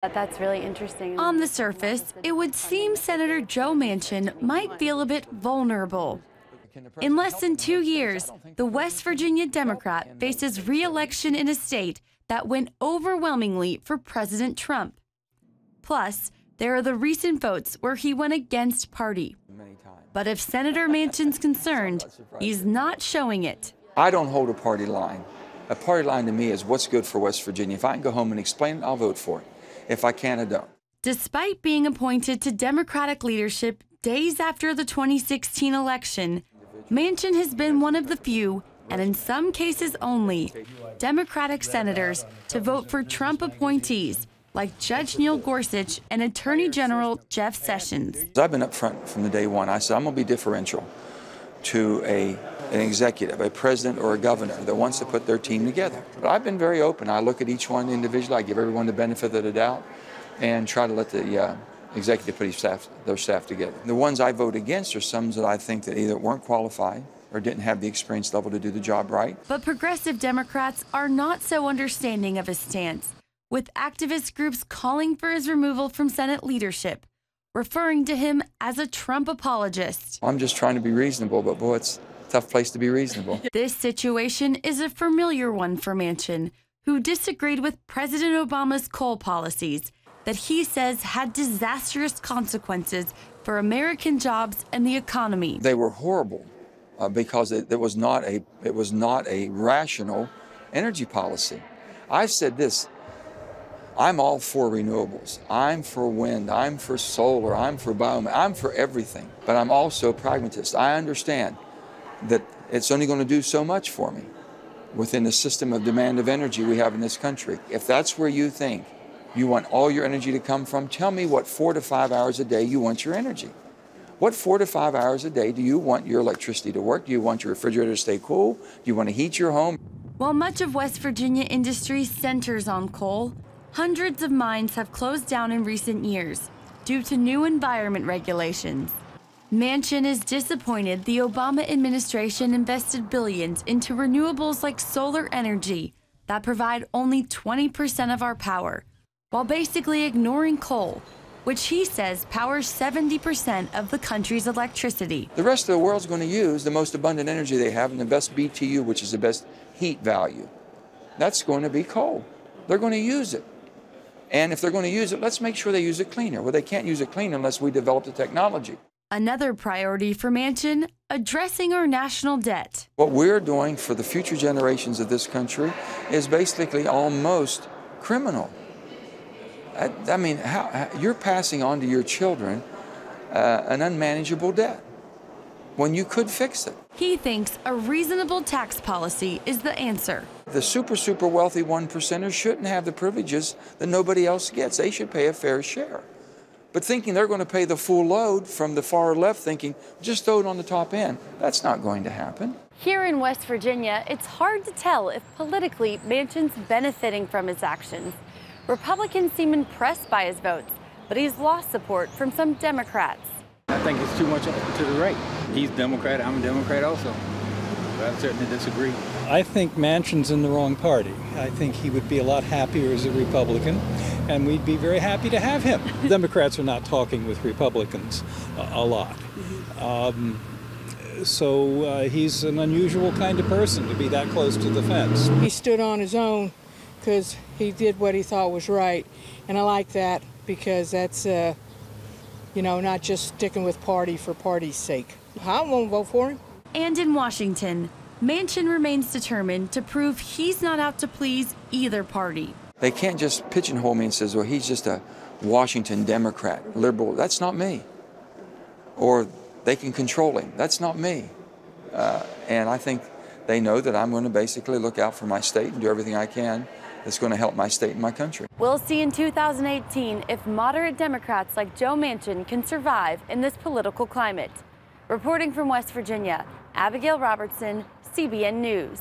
That's really interesting. On the surface, it would seem Senator Joe Manchin might feel a bit vulnerable. In less than 2 years, the West Virginia Democrat faces re-election in a state that went overwhelmingly for President Trump. Plus, there are the recent votes where he went against party. But if Senator Manchin's concerned, he's not showing it. I don't hold a party line. A party line to me is what's good for West Virginia. If I can go home and explain it, I'll vote for it. If I can't, I don't. Despite being appointed to Democratic leadership days after the 2016 election, Manchin has been one of the few, and in some cases only, Democratic senators to vote for Trump appointees like Judge Neil Gorsuch and Attorney General Jeff Sessions. I've been up front from the day one. I said I'm going to be differential to an executive, a president or a governor that wants to put their team together. But I've been very open. I look at each one individually. I give everyone the benefit of the doubt and try to let the executive put their staff together. The ones I vote against are some that I think that either weren't qualified or didn't have the experience level to do the job right. But progressive Democrats are not so understanding of his stance, with activist groups calling for his removal from Senate leadership, referring to him as a Trump apologist. I'm just trying to be reasonable, but boy, it's a tough place to be reasonable. This situation is a familiar one for Manchin, who disagreed with President Obama's coal policies that he says had disastrous consequences for American jobs and the economy. They were horrible because it was not a rational energy policy. I've said this. I'm all for renewables. I'm for wind. I'm for solar. I'm for biomass. I'm for everything. But I'm also a pragmatist. I understand that it's only going to do so much for me within the system of demand of energy we have in this country. If that's where you think you want all your energy to come from, tell me what 4 to 5 hours a day you want your energy. What 4 to 5 hours a day do you want your electricity to work? Do you want your refrigerator to stay cool? Do you want to heat your home? While much of West Virginia industry centers on coal, hundreds of mines have closed down in recent years due to new environment regulations. Manchin is disappointed the Obama administration invested billions into renewables like solar energy that provide only 20% of our power, while basically ignoring coal, which he says powers 70% of the country's electricity. The rest of the world's going to use the most abundant energy they have and the best BTU, which is the best heat value. That's going to be coal. They're going to use it. And if they're going to use it, let's make sure they use it cleaner. Well, they can't use it clean unless we develop the technology. Another priority for Manchin, addressing our national debt. What we're doing for the future generations of this country is basically almost criminal. I mean, you're passing on to your children an unmanageable debt when you could fix it. He thinks a reasonable tax policy is the answer. The super wealthy 1%ers shouldn't have the privileges that nobody else gets. They should pay a fair share. But thinking they're going to pay the full load from the far left, thinking just throw it on the top end, that's not going to happen. Here in West Virginia, it's hard to tell if politically Manchin's benefiting from his actions. Republicans seem impressed by his votes, but he's lost support from some Democrats. I think it's too much to the right. He's Democrat, I'm a Democrat also. But I certainly disagree. I think Manchin's in the wrong party. I think he would be a lot happier as a Republican, and we'd be very happy to have him. Democrats are not talking with Republicans a lot. So he's an unusual kind of person to be that close to the fence. He stood on his own because he did what he thought was right, and I like that because that's, not just sticking with party for party's sake. I won't vote for him. And in Washington, Manchin remains determined to prove he's not out to please either party. They can't just pigeonhole me and say, well, he's just a Washington Democrat, liberal. That's not me. Or they can control him. That's not me. And I think they know that I'm going to basically look out for my state and do everything I can that's going to help my state and my country. We'll see in 2018 if moderate Democrats like Joe Manchin can survive in this political climate. Reporting from West Virginia, Abigail Robertson, CBN News.